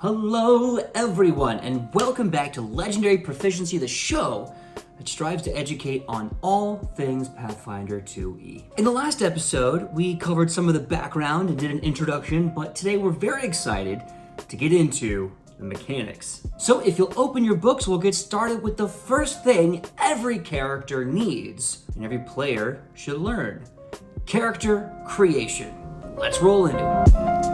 Hello everyone, and welcome back to Legendary Proficiency, the show that strives to educate on all things Pathfinder 2e. In the last episode, we covered some of the background and did an introduction, but today we're very excited to get into the mechanics. So if you'll open your books, we'll get started with the first thing every character needs and every player should learn: character creation. Let's roll into it.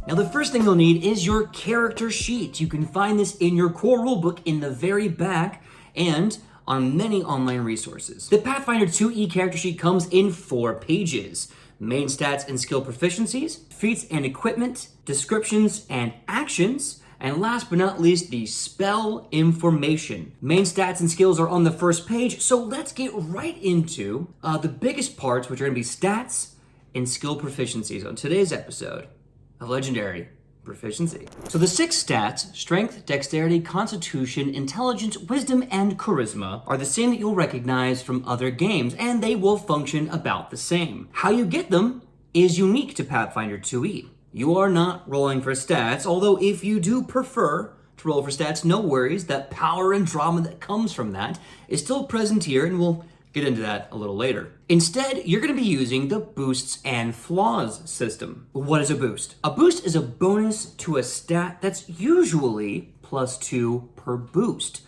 Now the first thing you'll need is your character sheet. You can find this in your core rulebook in the very back and on many online resources. The Pathfinder 2e character sheet comes in 4 pages. Main stats and skill proficiencies, feats and equipment, descriptions and actions, and last but not least, the spell information. Main stats and skills are on the first page, so let's get right into the biggest parts, which are gonna be stats and skill proficiencies on today's episode of Legendary Proficiency. So the 6 stats, strength, dexterity, constitution, intelligence, wisdom, and charisma, are the same that you'll recognize from other games, and they will function about the same. How you get them is unique to Pathfinder 2e. You are not rolling for stats, although if you do prefer to roll for stats, no worries. That power and drama that comes from that is still present here, and we'll get into that a little later. Instead, you're going to be using the boosts and flaws system. What is a boost? A boost is a bonus to a stat that's usually +2 per boost.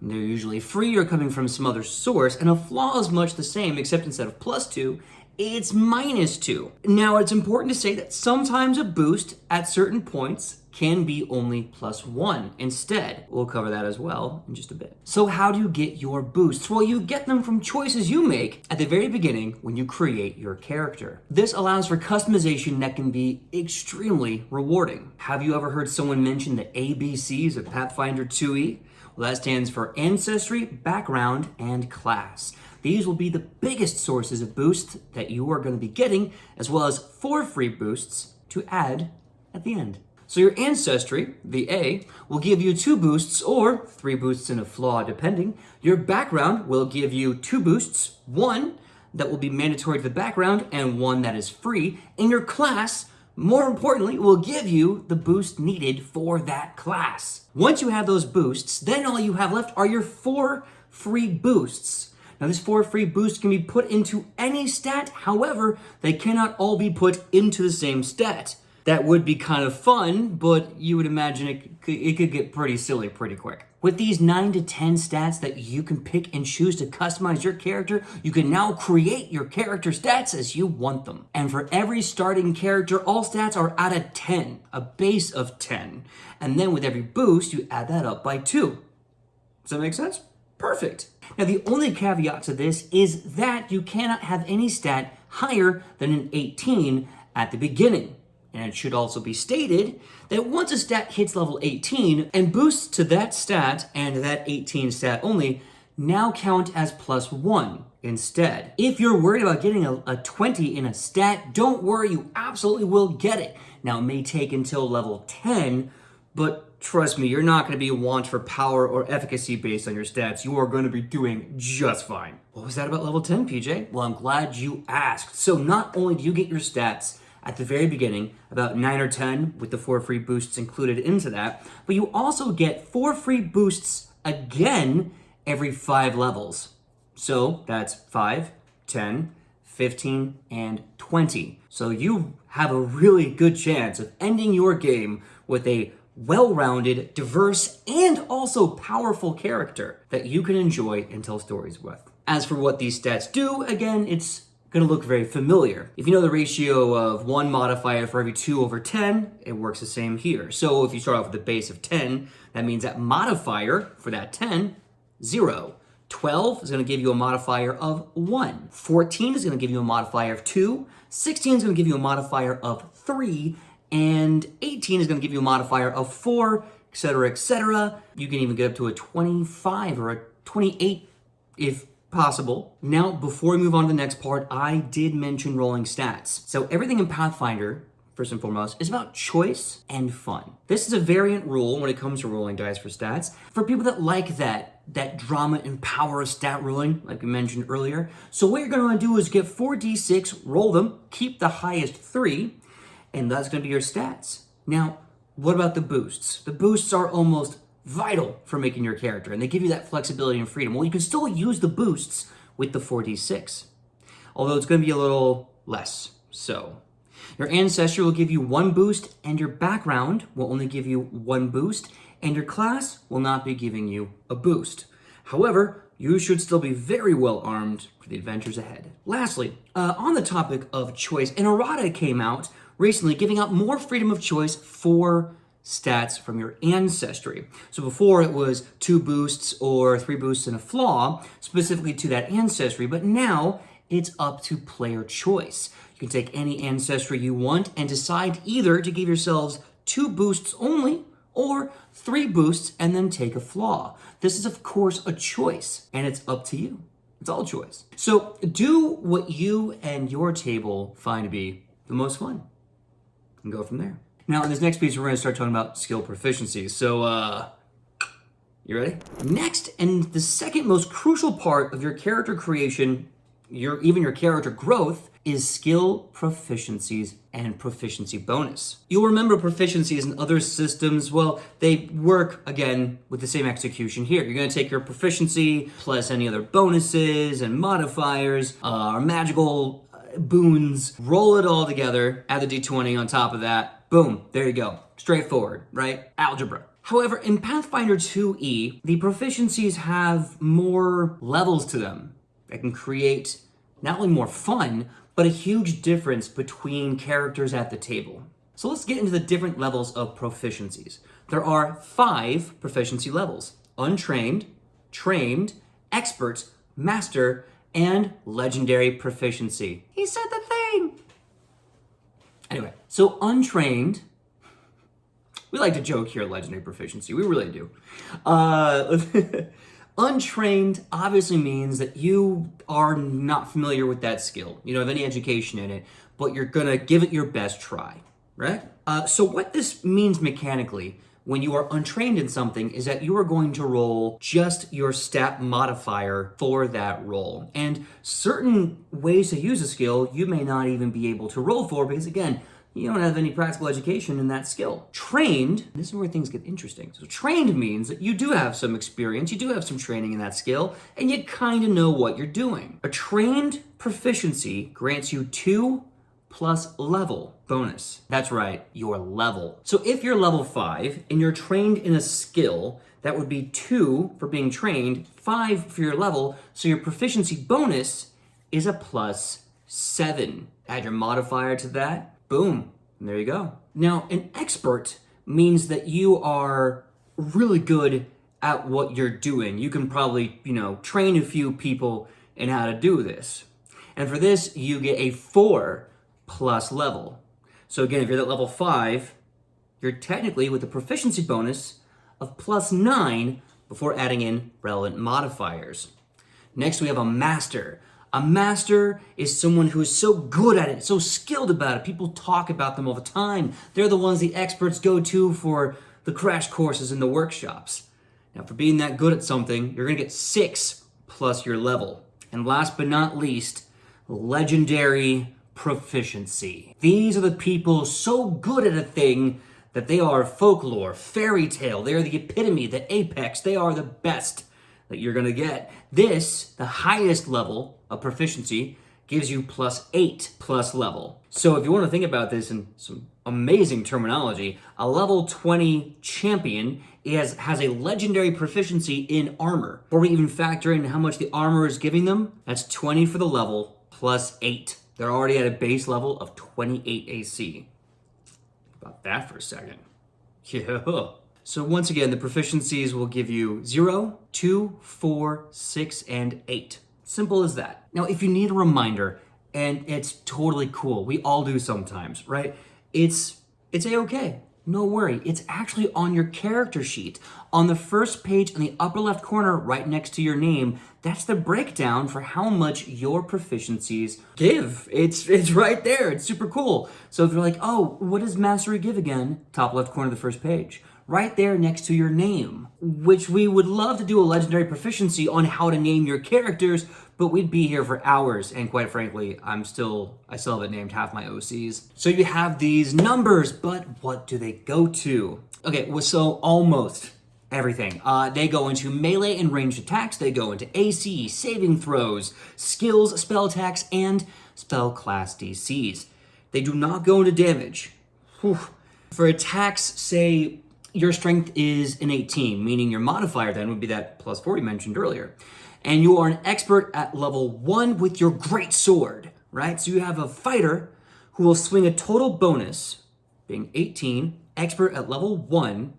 They're usually free or coming from some other source, and a flaw is much the same, except instead of +2, it's -2. Now, it's important to say that sometimes a boost at certain points can be only +1 instead. We'll cover that as well in just a bit. So how do you get your boosts? Well, you get them from choices you make at the very beginning when you create your character. This allows for customization that can be extremely rewarding. Have you ever heard someone mention the ABCs of Pathfinder 2e? Well, that stands for ancestry, background, and class. These will be the biggest sources of boosts that you are going to be getting, as well as 4 free boosts to add at the end. So your ancestry, the A, will give you 2 boosts or 3 boosts and a flaw depending. Your background will give you 2 boosts, 1 that will be mandatory to the background and 1 that is free. And your class, more importantly, will give you the boost needed for that class. Once you have those boosts, then all you have left are your 4 free boosts. Now, this 4 free boosts can be put into any stat. However, they cannot all be put into the same stat. That would be kind of fun, but you would imagine it could get pretty silly pretty quick. With these 9 to 10 stats that you can pick and choose to customize your character, you can now create your character stats as you want them. And for every starting character, all stats are at a 10, a base of 10. And then with every boost, you add that up by 2. Does that make sense? Perfect. Now, the only caveat to this is that you cannot have any stat higher than an 18 at the beginning. And it should also be stated that once a stat hits level 18 and boosts to that stat and that 18 stat only, now count as +1 instead. If you're worried about getting a 20 in a stat, don't worry, you absolutely will get it. Now, it may take until level 10, but trust me, you're not going to be want for power or efficacy based on your stats. You are going to be doing just fine. What was that about level 10, PJ? Well, I'm glad you asked. So not only do you get your stats at the very beginning, about 9 or 10 with the 4 free boosts included into that, but you also get 4 free boosts again every 5 levels. So that's 5, 10, 15, and 20. So you have a really good chance of ending your game with a well-rounded, diverse, and also powerful character that you can enjoy and tell stories with. As for what these stats do, again, it's going to look very familiar. If you know the ratio of 1 modifier for every 2 over 10, it works the same here. So if you start off with a base of 10, that means that modifier for that 10, 0. 12 is going to give you a modifier of 1. 14 is going to give you a modifier of 2. 16 is going to give you a modifier of 3. And 18 is going to give you a modifier of 4, etc., etc. You can even get up to a 25 or a 28 if possible. Now, before we move on to the next part, I did mention rolling stats. So everything in Pathfinder, first and foremost, is about choice and fun. This is a variant rule when it comes to rolling dice for stats for people that like that that drama and power of stat rolling, like we mentioned earlier. So what you're going to want to do is get 4d6, roll them, keep the highest 3, and that's going to be your stats. Now, what about the boosts? The boosts are almost vital for making your character, and they give you that flexibility and freedom. Well, you can still use the boosts with the 4d6, although it's going to be a little less so. Your ancestry will give you 1 boost, and your background will only give you 1 boost, and your class will not be giving you a boost. However, you should still be very well armed for the adventures ahead. Lastly, on the topic of choice, an errata came out recently giving out more freedom of choice for stats from your ancestry. So before it was 2 boosts or 3 boosts and a flaw, specifically to that ancestry, but now it's up to player choice. You can take any ancestry you want and decide either to give yourselves 2 boosts only or 3 boosts and then take a flaw. This is, of course, a choice, and it's up to you. It's all choice. So do what you and your table find to be the most fun and go from there. Now, in this next piece, we're going to start talking about skill proficiency. So, you ready? Next, and the second most crucial part of your character creation, even your character growth, is skill proficiencies and proficiency bonus. You'll remember proficiencies in other systems, well, they work, again, with the same execution here. You're going to take your proficiency plus any other bonuses and modifiers, or magical boons, roll it all together, add the d20 on top of that, boom, there you go. Straightforward, right? Algebra. However, in Pathfinder 2e, the proficiencies have more levels to them that can create not only more fun, but a huge difference between characters at the table. So let's get into the different levels of proficiencies. There are 5 proficiency levels: untrained, trained, expert, master, and legendary proficiency. He said the thing! Anyway, so untrained, we like to joke here, legendary proficiency, we really do. Untrained obviously means that you are not familiar with that skill. You don't have any education in it, but you're gonna give it your best try, right? So what this means mechanically when you are untrained in something is that you are going to roll just your stat modifier for that roll. And certain ways to use a skill you may not even be able to roll for because, again, you don't have any practical education in that skill. Trained, this is where things get interesting. So trained means that you do have some experience, you do have some training in that skill, and you kind of know what you're doing. A trained proficiency grants you 2 plus level bonus. That's right, your level. So if you're level 5 and you're trained in a skill, that would be 2 for being trained, 5 for your level, so your proficiency bonus is a plus 7. Add your modifier to that, boom, and there you go. Now, an expert means that you are really good at what you're doing. You can probably, train a few people in how to do this. And for this, you get a 4 plus level. So again, if you're at level 5, you're technically with a proficiency bonus of plus 9 before adding in relevant modifiers. Next, we have a master. A master is someone who is so good at it, so skilled about it. People talk about them all the time. They're the ones the experts go to for the crash courses and the workshops. Now, for being that good at something, you're going to get 6 plus your level. And last but not least, legendary proficiency. These are the people so good at a thing that they are folklore, fairy tale. They are the epitome, the apex. They are the best that you're going to get. This, the highest level of proficiency, gives you plus 8 plus level. So if you want to think about this in some amazing terminology, a level 20 champion has a legendary proficiency in armor. Or we even factor in how much the armor is giving them, that's 20 for the level plus 8. They're already at a base level of 28 AC. About that for a second. Yeah. So once again, the proficiencies will give you 0, 2, 4, 6, and 8. Simple as that. Now, if you need a reminder, and it's totally cool, we all do sometimes, right? It's a-okay. No worry. It's actually on your character sheet. On the first page in the upper left corner, right next to your name, that's the breakdown for how much your proficiencies give. It's right there. It's super cool. So if you're like, oh, what does mastery give again? Top left corner of the first page. right there next to your name, which we would love to do a legendary proficiency on how to name your characters, but we'd be here for hours, and quite frankly, I still haven't named half my OCs. So you have these numbers, but what do they go to? Okay, well, so almost everything. They go into melee and ranged attacks, they go into AC, saving throws, skills, spell attacks, and spell class DCs. They do not go into damage. Whew. For attacks, say your strength is an 18, meaning your modifier then would be that plus 4 you mentioned earlier. And you are an expert at level 1 with your great sword, right? So you have a fighter who will swing a total bonus, being 18, expert at level 1.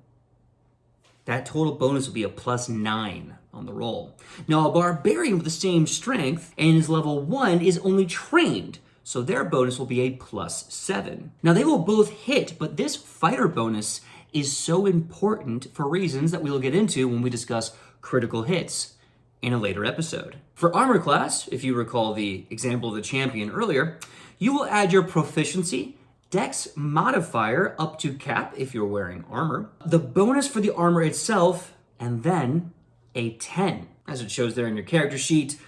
That total bonus will be a plus 9 on the roll. Now, a barbarian with the same strength and is level 1 is only trained, so their bonus will be a plus 7. Now, they will both hit, but this fighter bonus is so important for reasons that we will get into when we discuss critical hits in a later episode. For armor class, if you recall the example of the champion earlier, you will add your proficiency, dex modifier up to cap if you're wearing armor, the bonus for the armor itself, and then a 10, as it shows there in your character sheet,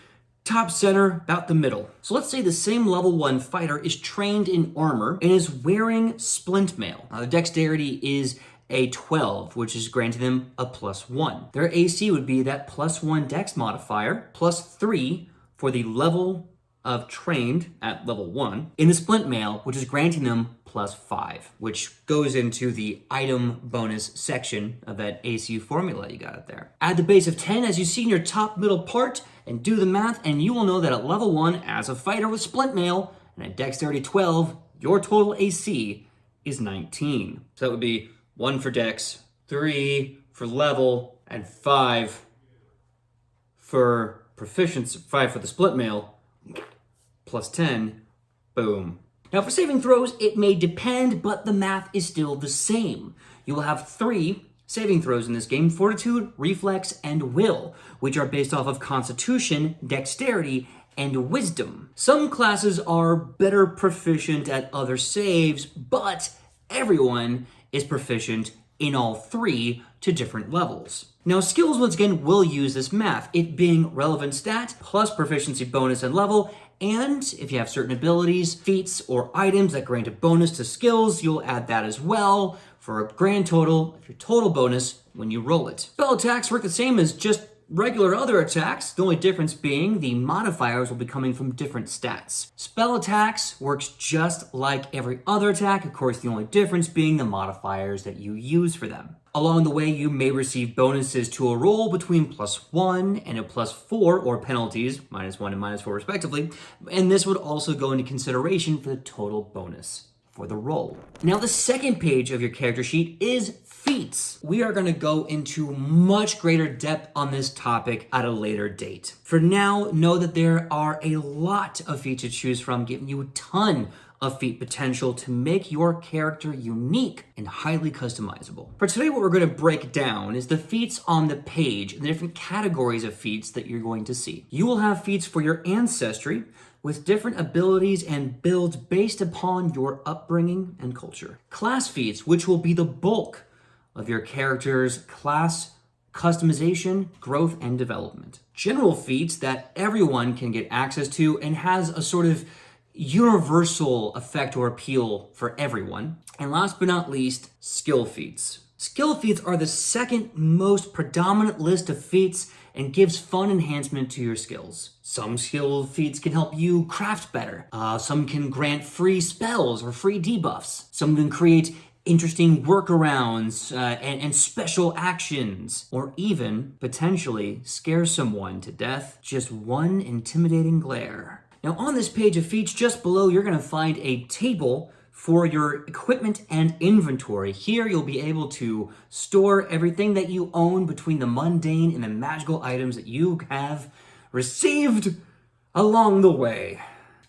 top center, about the middle. So let's say the same level 1 fighter is trained in armor and is wearing splint mail. Now the dexterity is a 12, which is granting them a plus 1. Their AC would be that plus 1 dex modifier, plus 3 for the level of trained at level 1 in the splint mail, which is granting them plus 5, which goes into the item bonus section of that AC formula you got up there. Add the base of 10 as you see in your top middle part and do the math, and you will know that at level 1, as a fighter with splint mail and at dexterity 12, your total AC is 19. So that would be 1 for dex, 3 for level, and 5 for proficiency, 5 for the split mail, plus 10, boom. Now for saving throws, it may depend, but the math is still the same. You will have 3 saving throws in this game: fortitude, reflex, and will, which are based off of constitution, dexterity, and wisdom. Some classes are better proficient at other saves, but everyone is proficient in all 3 to different levels. Now skills, once again, will use this math, it being relevant stat plus proficiency bonus and level, and if you have certain abilities, feats, or items that grant a bonus to skills, you'll add that as well for a grand total of your total bonus when you roll it. Spell attacks work the same as just regular other attacks, the only difference being the modifiers will be coming from different stats. Spell attacks works just like every other attack, of course the only difference being the modifiers that you use for them. Along the way, you may receive bonuses to a roll between plus 1 and a plus 4, or penalties, minus 1 and minus 4 respectively, and this would also go into consideration for the total bonus for the roll. Now the second page of your character sheet is feats. We are going to go into much greater depth on this topic at a later date. For now, know that there are a lot of feats to choose from, giving you a ton of feat potential to make your character unique and highly customizable. For today, what we're going to break down is the feats on the page and the different categories of feats that you're going to see. You will have feats for your ancestry with different abilities and builds based upon your upbringing and culture. Class feats, which will be the bulk of your character's class customization, growth, and development. General feats that everyone can get access to and has a sort of universal effect or appeal for everyone. And last but not least, skill feats. Skill feats are the second most predominant list of feats and gives fun enhancement to your skills. Some skill feats can help you craft better. Some can grant free spells or free debuffs. Some can create interesting workarounds and special actions, or even potentially scare someone to death. Just one intimidating glare. Now on this page of feats just below, you're going to find a table for your equipment and inventory. Here you'll be able to store everything that you own between the mundane and the magical items that you have received along the way.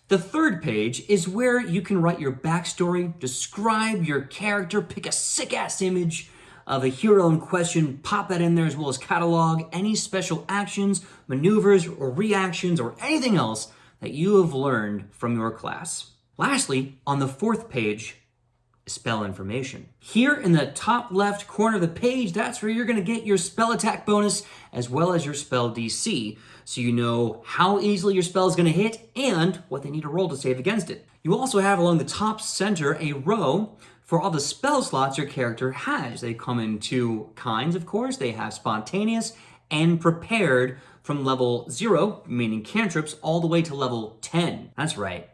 The third page is where you can write your backstory, describe your character, pick a sick-ass image of a hero in question, pop that in there, as well as catalog any special actions, maneuvers, or reactions, or anything else that you have learned from your class. Lastly, on the fourth page spell information. Here in the top left corner of the page, that's where you're going to get your spell attack bonus as well as your spell DC, so you know how easily your spell is going to hit and what they need to roll to save against it. You also have along the top center a row for all the spell slots your character has. They come in two kinds, of course. They have spontaneous and prepared from level 0, meaning cantrips, all the way to level 10. That's right.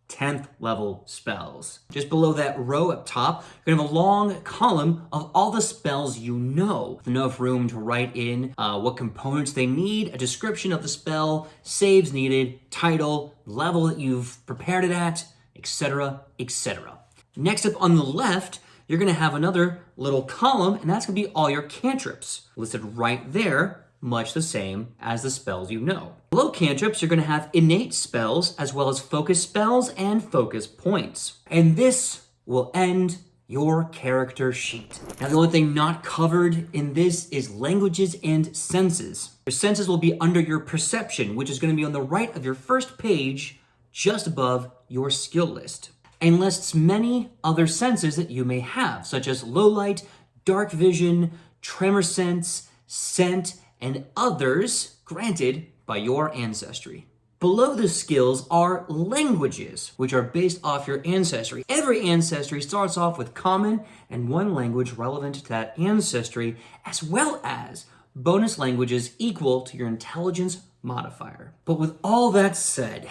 10th level spells. Just below that row up top, you're gonna have a long column of all the spells you know. With enough room to write in what components they need, a description of the spell, saves needed, title, level that you've prepared it at, etc., etc. Next up on the left, you're gonna have another little column, and that's gonna be all your cantrips listed right there, much the same as the spells you know. Below cantrips, you're going to have innate spells, as well as focus spells and focus points. And this will end your character sheet. Now, the only thing not covered in this is languages and senses. Your senses will be under your perception, which is going to be on the right of your first page, just above your skill list. And lists many other senses that you may have, such as low light, dark vision, tremor sense, scent, and others granted by your ancestry. Below the skills are languages, which are based off your ancestry. Every ancestry starts off with common and one language relevant to that ancestry, as well as bonus languages equal to your intelligence modifier. But with all that said,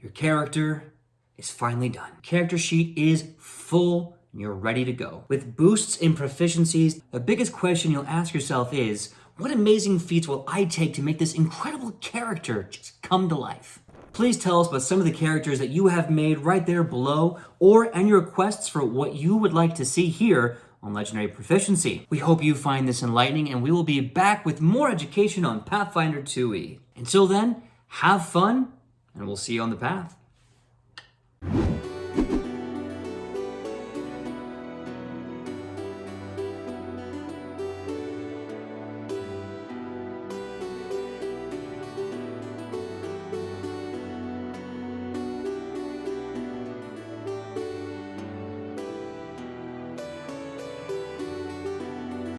your character is finally done. Character sheet is full and you're ready to go. With boosts in proficiencies, the biggest question you'll ask yourself is, what amazing feats will I take to make this incredible character just come to life? Please tell us about some of the characters that you have made right there below, or any requests for what you would like to see here on Legendary Proficiency. We hope you find this enlightening, and we will be back with more education on Pathfinder 2e. Until then, have fun, and we'll see you on the path.